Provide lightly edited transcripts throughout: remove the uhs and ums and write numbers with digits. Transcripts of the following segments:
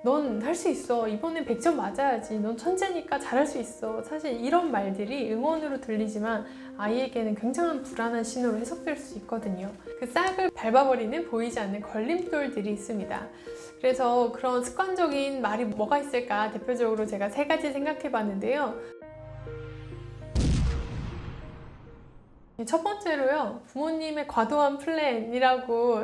넌 할 수 있어. 이번엔 100점 맞아야지. 넌 천재니까 잘할 수 있어. 사실 이런 말들이 응원으로 들리지만 아이에게는 굉장한 불안한 신호로 해석될 수 있거든요. 그 싹을 밟아버리는 보이지 않는 걸림돌들이 있습니다. 그래서 그런 습관적인 말이 뭐가 있을까 대표적으로 제가 3가지 생각해 봤는데요. 첫 번째로요, 부모님의 과도한 플랜이라고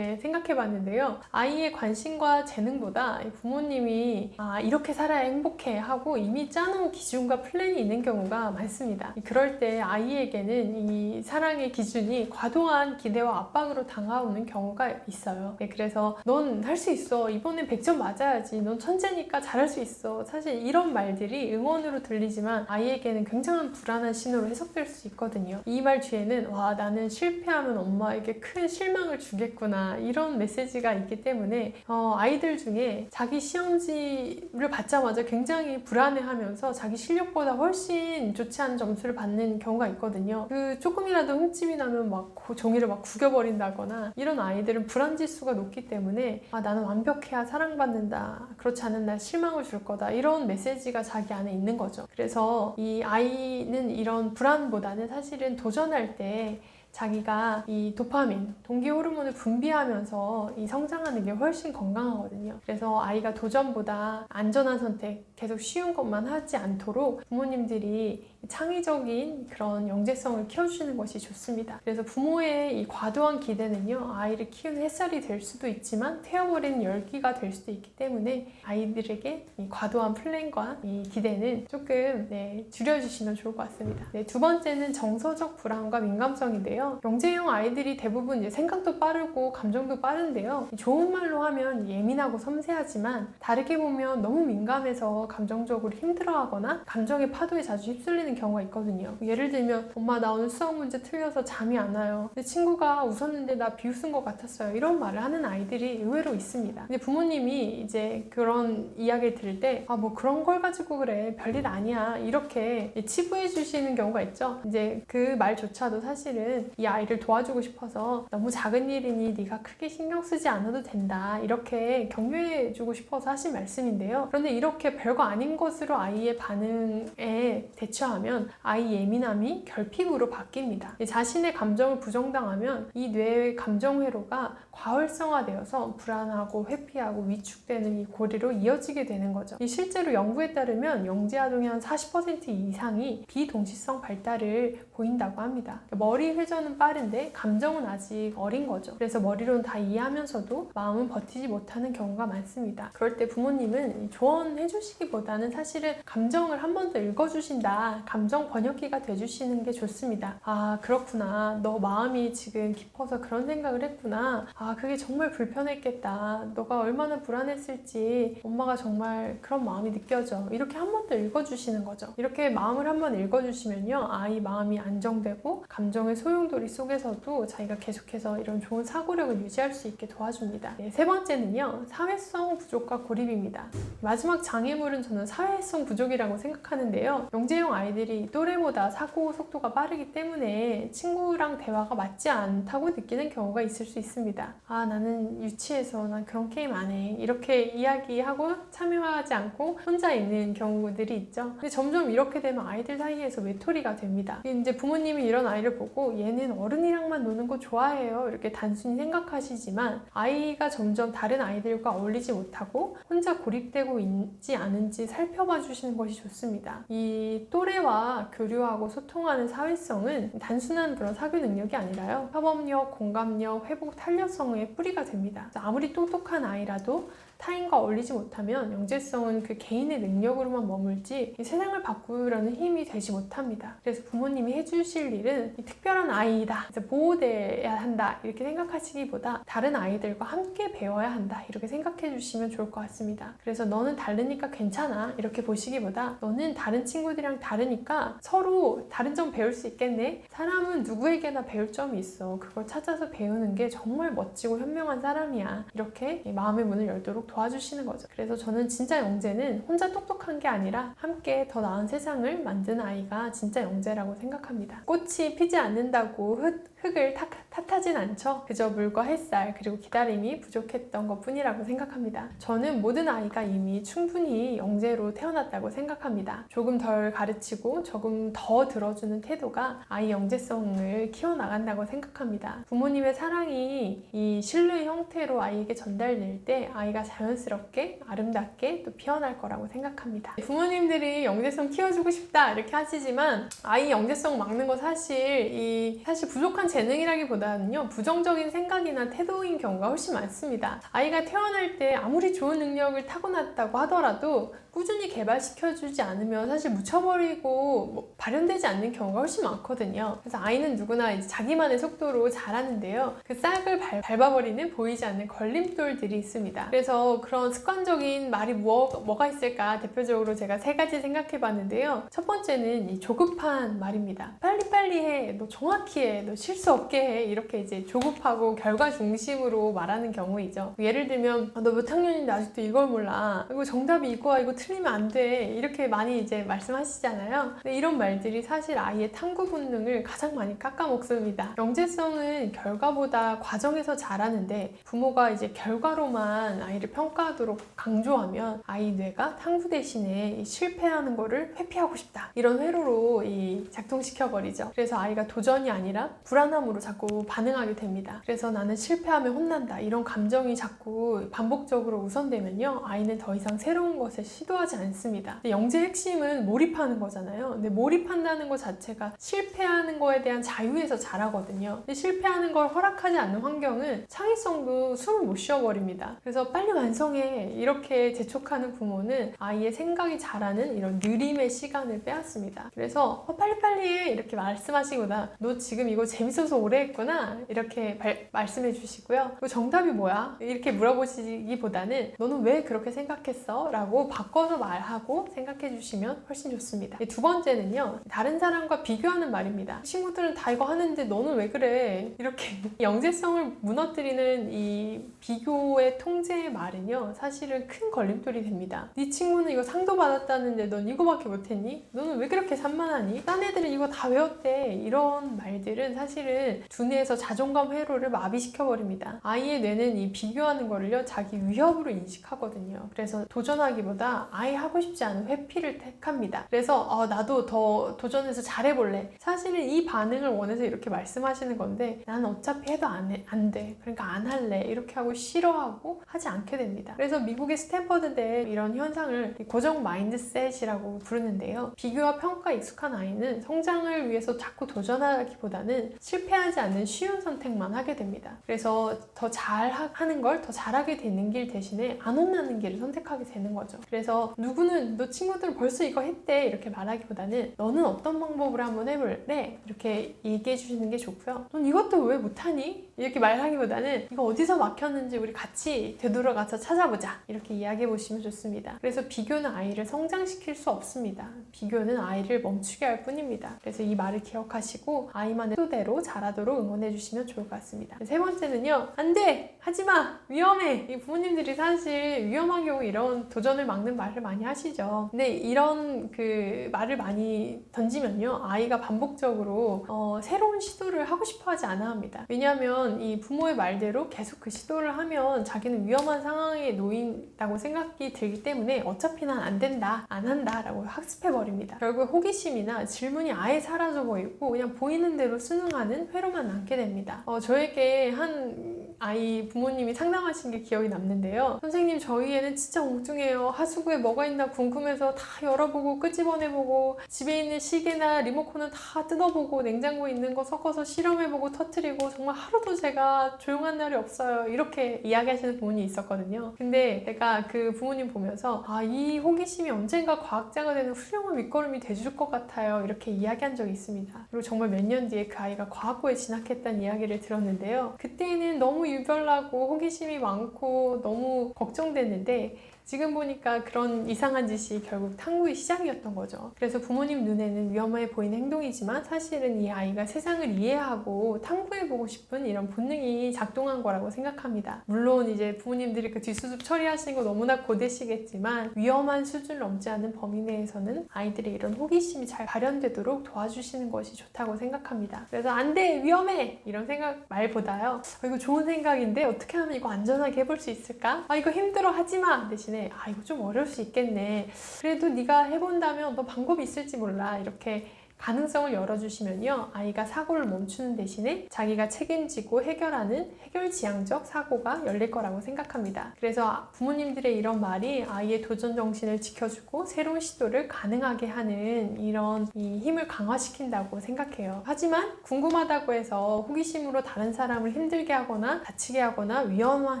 생각해 봤는데요. 아이의 관심과 재능보다 부모님이 이렇게 살아야 행복해 하고 이미 짜놓은 기준과 플랜이 있는 경우가 많습니다. 그럴 때 아이에게는 이 사랑의 기준이 과도한 기대와 압박으로 다가오는 경우가 있어요. 그래서 넌 할 수 있어. 이번엔 100점 맞아야지. 넌 천재니까 잘할 수 있어. 사실 이런 말들이 응원으로 들리지만 아이에게는 굉장한 불안한 신호로 해석될 수 있거든요. 이 말 뒤에 와, 나는 실패하면 엄마에게 큰 실망을 주겠구나, 이런 메시지가 있기 때문에 아이들 중에 자기 시험지를 받자마자 굉장히 불안해하면서 자기 실력보다 훨씬 좋지 않은 점수를 받는 경우가 있거든요. 그 조금이라도 흠집이 나면 막 종이를 막 구겨버린다거나, 이런 아이들은 불안지수가 높기 때문에 나는 완벽해야 사랑받는다, 그렇지 않은 날 실망을 줄 거다, 이런 메시지가 자기 안에 있는 거죠. 그래서 이 아이는 이런 불안보다는 사실은 도전할 때 자기가 이 도파민, 동기 호르몬을 분비하면서 이 성장하는 게 훨씬 건강하거든요. 그래서 아이가 도전보다 안전한 선택, 계속 쉬운 것만 하지 않도록 부모님들이 창의적인 그런 영재성을 키워주시는 것이 좋습니다. 그래서 부모의 이 과도한 기대는요, 아이를 키우는 햇살이 될 수도 있지만 태워버리는 열기가 될 수도 있기 때문에 아이들에게 이 과도한 플랜과 이 기대는 조금 줄여주시면 좋을 것 같습니다. 두 번째는 정서적 불안과 민감성인데요. 영재형 아이들이 대부분 이제 생각도 빠르고 감정도 빠른데요. 좋은 말로 하면 예민하고 섬세하지만 다르게 보면 너무 민감해서 감정적으로 힘들어하거나 감정의 파도에 자주 휩쓸리는 경우가 있거든요. 예를 들면 엄마, 나 오늘 수학 문제 틀려서 잠이 안 와요. 내 친구가 웃었는데 나 비웃은 것 같았어요. 이런 말을 하는 아이들이 의외로 있습니다. 근데 부모님이 이제 그런 이야기를 들을 때 뭐 그런 걸 가지고 그래, 별일 아니야, 이렇게 치부해 주시는 경우가 있죠. 이제 그 말조차도 사실은 이 아이를 도와주고 싶어서 너무 작은 일이니 네가 크게 신경 쓰지 않아도 된다, 이렇게 격려해 주고 싶어서 하신 말씀인데요. 그런데 이렇게 별거 아닌 것으로 아이의 반응에 대처하면 아이 예민함이 결핍으로 바뀝니다. 자신의 감정을 부정당하면 이 뇌의 감정 회로가 과활성화되어서 불안하고 회피하고 위축되는 이 고리로 이어지게 되는 거죠. 실제로 연구에 따르면 영재아동의 한 40% 이상이 비동시성 발달을 보인다고 합니다. 머리 회전은 빠른데 감정은 아직 어린 거죠. 그래서 머리로는 다 이해하면서도 마음은 버티지 못하는 경우가 많습니다. 그럴 때 부모님은 조언해 주시기보다는 사실은 감정을 한 번 더 읽어주신다, 감정 번역기가 돼주시는 게 좋습니다. 그렇구나, 너 마음이 지금 깊어서 그런 생각을 했구나, 그게 정말 불편했겠다, 너가 얼마나 불안했을지 엄마가 정말 그런 마음이 느껴져, 이렇게 한 번 더 읽어주시는 거죠. 이렇게 마음을 한 번 읽어주시면요, 아이 마음이 안정되고 감정의 소용돌이 속에서도 자기가 계속해서 이런 좋은 사고력을 유지할 수 있게 도와줍니다. 세 번째는요, 사회성 부족과 고립입니다. 마지막 장애물은 저는 사회성 부족이라고 생각하는데요. 영재형 아이들이 또래보다 사고 속도가 빠르기 때문에 친구랑 대화가 맞지 않다고 느끼는 경우가 있을 수 있습니다. 나는 유치해서 난 그런 게임 안 해, 이렇게 이야기하고 참여하지 않고 혼자 있는 경우들이 있죠. 근데 점점 이렇게 되면 아이들 사이에서 외톨이가 됩니다. 이제 부모님이 이런 아이를 보고 얘는 어른이랑만 노는 거 좋아해요, 이렇게 단순히 생각하시지만 아이가 점점 다른 아이들과 어울리지 못하고 혼자 고립되고 있지 않은지 살펴봐 주시는 것이 좋습니다. 이 또래와 교류하고 소통하는 사회성은 단순한 그런 사교 능력이 아니라요, 협업력, 공감력, 회복 탄력성의 뿌리가 됩니다. 아무리 똑똑한 아이라도 타인과 어울리지 못하면 영재성은 그 개인의 능력으로만 머물지 이 세상을 바꾸려는 힘이 되지 못합니다. 그래서 부모님이 해주실 일은 이 특별한 아이다, 보호돼야 한다, 이렇게 생각하시기보다 다른 아이들과 함께 배워야 한다, 이렇게 생각해 주시면 좋을 것 같습니다. 그래서 너는 다르니까 괜찮아, 이렇게 보시기보다 너는 다른 친구들이랑 다르니까 서로 다른 점 배울 수 있겠네, 사람은 누구에게나 배울 점이 있어, 그걸 찾아서 배우는 게 정말 멋지고 현명한 사람이야, 이렇게 마음의 문을 열도록 도와주시는 거죠. 그래서 저는 진짜 영재는 혼자 똑똑한 게 아니라 함께 더 나은 세상을 만드는 아이가 진짜 영재라고 생각합니다. 꽃이 피지 않는다고 흙을 탓하진 않죠. 그저 물과 햇살 그리고 기다림이 부족했던 것 뿐이라고 생각합니다. 저는 모든 아이가 이미 충분히 영재로 태어났다고 생각합니다. 조금 덜 가르치고 조금 더 들어주는 태도가 아이 영재성을 키워나간다고 생각합니다. 부모님의 사랑이 이 신뢰의 형태로 아이에게 전달될 때 아이가 자연스럽게 아름답게 또 피어날 거라고 생각합니다. 부모님들이 영재성 키워주고 싶다 이렇게 하시지만 아이 영재성 막는 거 사실 부족한 재능이라기보다는요 부정적인 생각이나 태도인 경우가 훨씬 많습니다. 아이가 태어날 때 아무리 좋은 능력을 타고났다고 하더라도 꾸준히 개발시켜주지 않으면 사실 묻혀버리고 발현되지 않는 경우가 훨씬 많거든요. 그래서 아이는 누구나 이제 자기만의 속도로 자라는데요. 그 싹을 밟아버리는 보이지 않는 걸림돌들이 있습니다. 그래서 그런 습관적인 말이 뭐가 있을까 대표적으로 제가 3가지 생각해봤는데요. 첫 번째는 이 조급한 말입니다. 빨리빨리 해, 너 정확히 해, 너 실수 없게 해 이렇게 이제 조급하고 결과 중심으로 말하는 경우이죠. 예를 들면 너 몇 학년인데 아직도 이걸 몰라, 이거 정답이 이거야, 이거 틀리면 안 돼 이렇게 많이 이제 말씀하시잖아요. 근데 이런 말들이 사실 아이의 탐구 본능을 가장 많이 깎아먹습니다. 영재성은 결과보다 과정에서 자라는데 부모가 이제 결과로만 아이를 평가하도록 강조하면 아이 뇌가 탐구 대신에 실패하는 거를 회피하고 싶다 이런 회로로 작동시켜버리죠. 그래서 아이가 도전이 아니라 불안함으로 자꾸 반응하게 됩니다. 그래서 나는 실패하면 혼난다 이런 감정이 자꾸 반복적으로 우선되면요 아이는 더 이상 새로운 것을 시도하지 않습니다. 영재의 핵심은 몰입하는 거잖아요. 근데 몰입한다는 것 자체가 실패하는 거에 대한 자유에서 자라거든요. 근데 실패하는 걸 허락하지 않는 환경은 창의성도 숨을 못 쉬어버립니다. 그래서 빨리 완성해 이렇게 재촉하는 부모는 아이의 생각이 자라는 이런 느림의 시간을 빼앗습니다. 그래서 빨리빨리 해 이렇게 말씀하시기보다 너 지금 이거 재밌어서 오래 했구나 이렇게 말씀해 주시고요. 그리고 정답이 뭐야? 이렇게 물어보시기보다는 너는 왜 그렇게 생각했어? 라고 바꿔서 말하고 생각해 주시면 훨씬 좋습니다. 두 번째는요 다른 사람과 비교하는 말입니다. 친구들은 다 이거 하는데 너는 왜 그래? 이렇게 영재성을 무너뜨리는 이 비교의 통제의 말은요 사실은 큰 걸림돌이 됩니다. 네 친구는 이거 상도 받았다는데 넌 이거밖에 못했니? 너는 왜 그렇게 산만하니? 딴 애들은 이거 다 외웠대. 이런 말들은 사실은 두뇌에서 자존감 회로를 마비시켜버립니다. 아이의 뇌는 이 비교하는 거를요 자기 위협으로 인식하거든요. 그래서 도전하기보다 아예 하고 싶지 않은 회피를 택합니다. 그래서 나도 더 도전해서 잘해볼래. 사실은 이 반응을 원해서 이렇게 말씀하시는 건데 나는 어차피 해도 안 돼. 그러니까 안 할래. 이렇게 하고 싫어하고 하지 않게 됩니다. 그래서 미국의 스탠퍼드대 이런 현상을 고정 마인드셋이라고 부르는데요. 비교와 평가에 익숙한 아이는 성장을 위해서 자꾸 도전하기보다는 실패하지 않는 쉬운 선택만 하게 됩니다. 그래서 더 잘하는 걸 더 잘하게 되는 길 대신에 안 혼나는 길을 선택하게 되는 거죠. 그래서 누구는 너 친구들은 벌써 이거 했대 이렇게 말하기보다는 너는 어떤 방법으로 한번 해볼래? 이렇게 얘기해 주시는 게 좋고요. 넌 이것도 왜 못하니? 이렇게 말하기보다는 이거 어디서 막혔는지 우리 같이 되돌아가서 찾아보자 이렇게 이야기해 보시면 좋습니다. 그래서 비교는 아이를 성장시킬 수 없습니다. 비교는 아이를 멈추게 할 뿐입니다. 그래서 이 말을 기억하시고 아이만의 뜻대로 자라도록 응원해 주시면 좋을 것 같습니다. 3번째는요 안 돼! 하지마! 위험해! 이 부모님들이 사실 위험한 경우 이런 도전을 막는 말을 많이 하시죠. 근데 이런 그 말을 많이 던지면요 아이가 반복적으로 새로운 시도를 하고 싶어 하지 않아 합니다. 왜냐하면 이 부모의 말대로 계속 그 시도를 하면 자기는 위험한 상황에 놓인다고 생각이 들기 때문에 어차피 난 안 된다, 안 한다 라고 학습해버립니다. 결국 호기심이나 질문이 아예 사라져 버리고 그냥 보이는 대로 수능하는 회로만 남게 됩니다. 저에게 한 아이 부모님이 상담하신 게 기억이 남는데요. 선생님 저희 애는 진짜 엉뚱해요. 하수구에 뭐가 있나 궁금해서 다 열어보고 끄집어내보고 집에 있는 시계나 리모컨은 다 뜯어보고 냉장고에 있는 거 섞어서 실험해보고 터뜨리고 정말 하루도 제가 조용한 날이 없어요. 이렇게 이야기하시는 부모님이 있었거든요. 근데 내가 그 부모님 보면서 이 호기심이 언젠가 과학자가 되는 훌륭한 밑거름이 돼줄 것 같아요. 이렇게 이야기한 적이 있습니다. 그리고 정말 몇 년 뒤에 그 아이가 과학고에 진학했다는 이야기를 들었는데요. 그때는 너무 유별나고 호기심이 많고 너무 걱정됐는데 지금 보니까 그런 이상한 짓이 결국 탐구의 시작이었던 거죠. 그래서 부모님 눈에는 위험해 보이는 행동이지만 사실은 이 아이가 세상을 이해하고 탐구해보고 싶은 이런 본능이 작동한 거라고 생각합니다. 물론 이제 부모님들이 그 뒷수습 처리하시는 거 너무나 고되시겠지만 위험한 수준을 넘지 않은 범위 내에서는 아이들의 이런 호기심이 잘 발현되도록 도와주시는 것이 좋다고 생각합니다. 그래서 안 돼! 위험해! 이런 생각 말보다요. 이거 좋은 생각인데 어떻게 하면 이거 안전하게 해볼 수 있을까? 이거 힘들어 하지마! 대신에 이거 좀 어려울 수 있겠네. 그래도 네가 해본다면 뭐 방법이 있을지 몰라. 이렇게 가능성을 열어주시면요, 아이가 사고를 멈추는 대신에 자기가 책임지고 해결하는 해결지향적 사고가 열릴 거라고 생각합니다. 그래서 부모님들의 이런 말이 아이의 도전 정신을 지켜주고 새로운 시도를 가능하게 하는 이런 힘을 강화시킨다고 생각해요. 하지만 궁금하다고 해서 호기심으로 다른 사람을 힘들게 하거나 다치게 하거나 위험한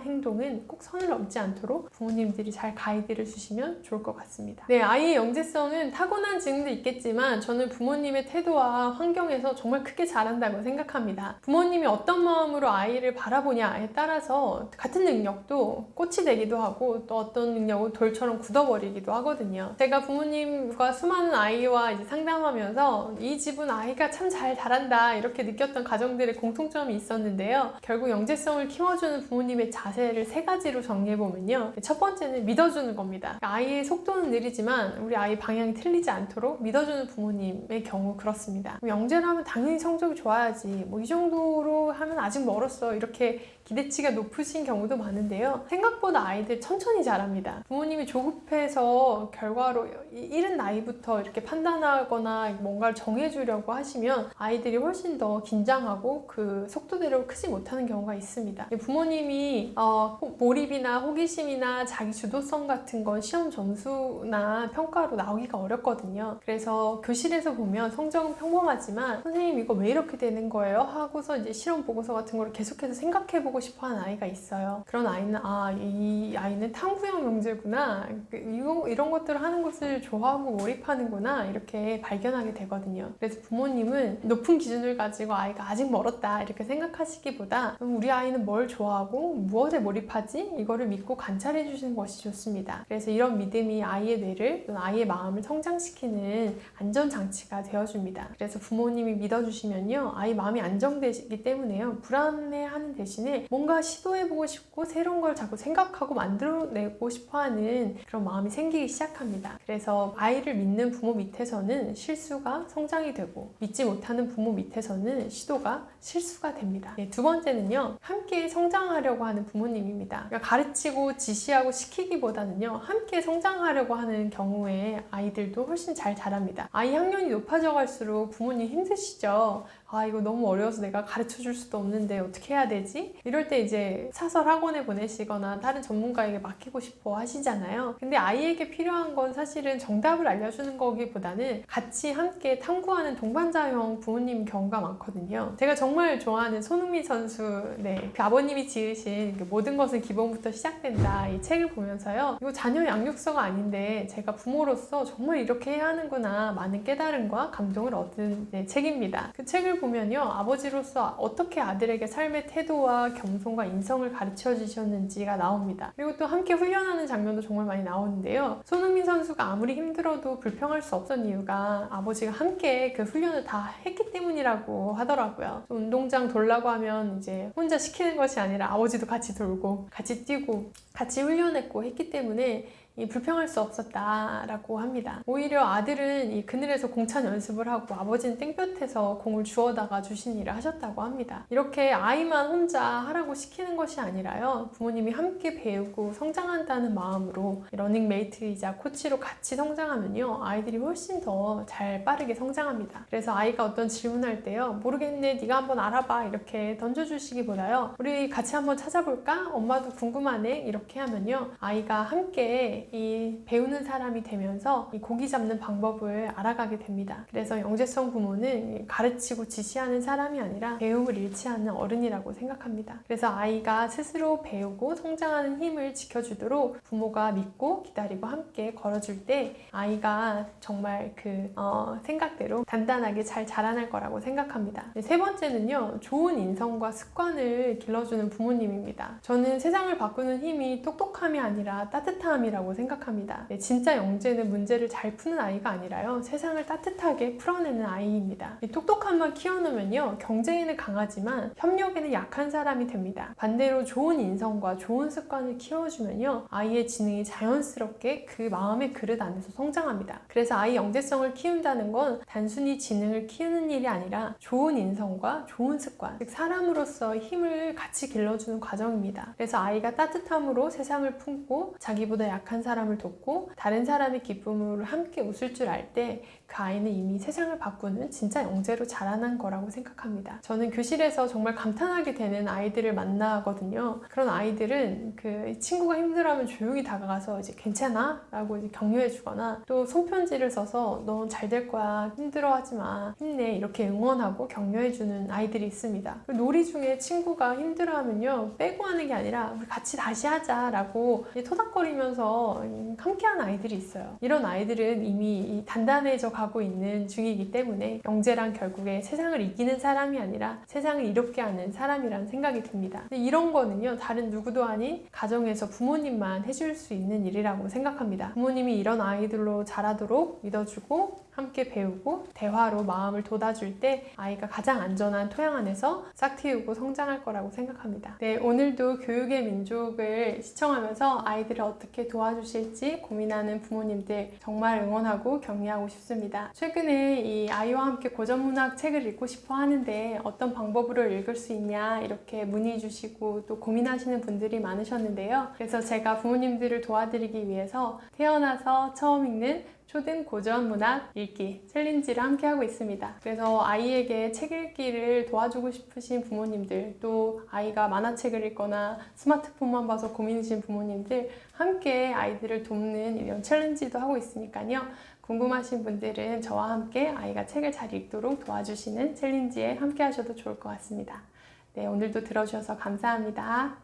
행동은 꼭 선을 넘지 않도록 부모님들이 잘 가이드를 주시면 좋을 것 같습니다. 네, 아이의 영재성은 타고난 지능도 있겠지만 저는 부모님의 태도와 환경에서 정말 크게 자란다고 생각합니다. 부모님이 어떤 마음으로 아이를 바라보냐에 따라서 같은 능력도 꽃이 되기도 하고 또 어떤 능력은 돌처럼 굳어버리기도 하거든요. 제가 부모님과 수많은 아이와 이제 상담하면서 이 집은 아이가 참 잘 자란다 이렇게 느꼈던 가정들의 공통점이 있었는데요. 결국 영재성을 키워주는 부모님의 자세를 3가지로 정리해보면요. 첫 번째는 믿어주는 겁니다. 아이의 속도는 느리지만 우리 아이 방향이 틀리지 않도록 믿어주는 부모님의 경우 그렇습니다. 영재를 하면 당연히 성적이 좋아야지, 이 정도로 하면 아직 멀었어, 이렇게 기대치가 높으신 경우도 많은데요. 생각보다 아이들 천천히 자랍니다. 부모님이 조급해서 결과로 이른 나이부터 이렇게 판단하거나 뭔가를 정해주려고 하시면 아이들이 훨씬 더 긴장하고 그 속도대로 크지 못하는 경우가 있습니다. 부모님이 몰입이나 호기심이나 자기 주도성 같은 건 시험 점수나 평가로 나오기가 어렵거든요. 그래서 교실에서 보면 성적은 평범하지만 선생님 이거 왜 이렇게 되는 거예요? 하고서 이제 실험 보고서 같은 걸 계속해서 생각해보고 싶어하는 아이가 있어요. 그런 아이는 이 아이는 탐구형 영재구나, 이런 것들을 하는 것을 좋아하고 몰입하는구나 이렇게 발견하게 되거든요. 그래서 부모님은 높은 기준을 가지고 아이가 아직 멀었다 이렇게 생각하시기보다 우리 아이는 뭘 좋아하고 무엇에 몰입하지? 이거를 믿고 관찰해 주시는 것이 좋습니다. 그래서 이런 믿음이 아이의 뇌를 또는 아이의 마음을 성장시키는 안전장치가 되어줍니다. 그래서 부모님이 믿어주시면요, 아이 마음이 안정되기 때문에요, 불안해하는 대신에 뭔가 시도해보고 싶고 새로운 걸 자꾸 생각하고 만들어내고 싶어하는 그런 마음이 생기기 시작합니다. 그래서 아이를 믿는 부모 밑에서는 실수가 성장이 되고 믿지 못하는 부모 밑에서는 시도가 실수가 됩니다. 네, 두 번째는요, 함께 성장하려고 하는 부모님입니다. 그러니까 가르치고 지시하고 시키기보다는요, 함께 성장하려고 하는 경우에 아이들도 훨씬 잘 자랍니다. 아이 학년이 높아져 갈수록 부모님 힘드시죠? 이거 너무 어려워서 내가 가르쳐 줄 수도 없는데 어떻게 해야 되지? 이럴 때 이제 사설 학원에 보내시거나 다른 전문가에게 맡기고 싶어 하시잖아요. 근데 아이에게 필요한 건 사실은 정답을 알려주는 거기보다는 같이 함께 탐구하는 동반자형 부모님 경우가 많거든요. 제가 정말 좋아하는 손흥민 선수, 그 아버님이 지으신 모든 것은 기본부터 시작된다 이 책을 보면서요, 이거 자녀 양육서가 아닌데 제가 부모로서 정말 이렇게 해야 하는구나 많은 깨달음과 감동을 얻은 책입니다. 그 책을 보면요, 아버지로서 어떻게 아들에게 삶의 태도와 겸손과 인성을 가르쳐 주셨는지가 나옵니다. 그리고 또 함께 훈련하는 장면도 정말 많이 나오는데요, 손흥민 선수가 아무리 힘들어도 불평할 수 없던 이유가 아버지가 함께 그 훈련을 다 했기 때문이라고 하더라고요. 운동장 돌라고 하면 이제 혼자 시키는 것이 아니라 아버지도 같이 돌고 같이 뛰고 같이 훈련했고 했기 때문에 불평할 수 없었다라고 합니다. 오히려 아들은 이 그늘에서 공찬 연습을 하고 아버지는 땡볕에서 공을 주워다가 주신 일을 하셨다고 합니다. 이렇게 아이만 혼자 하라고 시키는 것이 아니라요, 부모님이 함께 배우고 성장한다는 마음으로 러닝메이트이자 코치로 같이 성장하면요, 아이들이 훨씬 더 잘 빠르게 성장합니다. 그래서 아이가 어떤 질문할 때요, 모르겠네, 네가 한번 알아봐 이렇게 던져주시기보다요, 우리 같이 한번 찾아볼까? 엄마도 궁금하네 이렇게 하면요, 아이가 함께 이 배우는 사람이 되면서 이 고기 잡는 방법을 알아가게 됩니다. 그래서 영재성 부모는 가르치고 지시하는 사람이 아니라 배움을 잃지 않는 어른이라고 생각합니다. 그래서 아이가 스스로 배우고 성장하는 힘을 지켜주도록 부모가 믿고 기다리고 함께 걸어줄 때 아이가 정말 그 생각대로 단단하게 잘 자라날 거라고 생각합니다. 세 번째는요, 좋은 인성과 습관을 길러주는 부모님입니다. 저는 세상을 바꾸는 힘이 똑똑함이 아니라 따뜻함이라고 생각합니다. 네, 진짜 영재는 문제를 잘 푸는 아이가 아니라요, 세상을 따뜻하게 풀어내는 아이입니다. 똑똑함만 키워놓으면요, 경쟁에는 강하지만 협력에는 약한 사람이 됩니다. 반대로 좋은 인성과 좋은 습관을 키워주면요, 아이의 지능이 자연스럽게 그 마음의 그릇 안에서 성장합니다. 그래서 아이 영재성을 키운다는 건 단순히 지능을 키우는 일이 아니라 좋은 인성과 좋은 습관, 즉 사람으로서의 힘을 같이 길러주는 과정입니다. 그래서 아이가 따뜻함으로 세상을 품고 자기보다 약한 사람을 돕고 다른 사람의 기쁨으로 함께 웃을 줄 알 때 그 아이는 이미 세상을 바꾸는 진짜 영재로 자라난 거라고 생각합니다. 저는 교실에서 정말 감탄하게 되는 아이들을 만나거든요. 그런 아이들은 그 친구가 힘들어하면 조용히 다가가서 이제 괜찮아? 라고 이제 격려해 주거나, 또 손편지를 써서 넌 잘 될 거야, 힘들어하지 마, 힘내, 이렇게 응원하고 격려해 주는 아이들이 있습니다. 놀이 중에 친구가 힘들어하면요, 빼고 하는 게 아니라 우리 같이 다시 하자 라고 토닥거리면서 함께하는 아이들이 있어요. 이런 아이들은 이미 단단해져 가고 있는 중이기 때문에 영재란 결국에 세상을 이기는 사람이 아니라 세상을 이롭게 하는 사람이라는 생각이 듭니다. 근데 이런 거는요, 다른 누구도 아닌 가정에서 부모님만 해줄 수 있는 일이라고 생각합니다. 부모님이 이런 아이들로 자라도록 믿어주고 함께 배우고 대화로 마음을 돋아줄 때 아이가 가장 안전한 토양 안에서 싹틔우고 성장할 거라고 생각합니다. 네, 오늘도 교육의 민족을 시청하면서 아이들을 어떻게 도와주실지 고민하는 부모님들 정말 응원하고 격려하고 싶습니다. 최근에 이 아이와 함께 고전문학 책을 읽고 싶어 하는데 어떤 방법으로 읽을 수 있냐 이렇게 문의 주시고 또 고민하시는 분들이 많으셨는데요. 그래서 제가 부모님들을 도와드리기 위해서 태어나서 처음 읽는 초등 고전 문학 읽기 챌린지를 함께 하고 있습니다. 그래서 아이에게 책 읽기를 도와주고 싶으신 부모님들, 또 아이가 만화책을 읽거나 스마트폰만 봐서 고민이신 부모님들, 함께 아이들을 돕는 이런 챌린지도 하고 있으니까요. 궁금하신 분들은 저와 함께 아이가 책을 잘 읽도록 도와주시는 챌린지에 함께 하셔도 좋을 것 같습니다. 네, 오늘도 들어주셔서 감사합니다.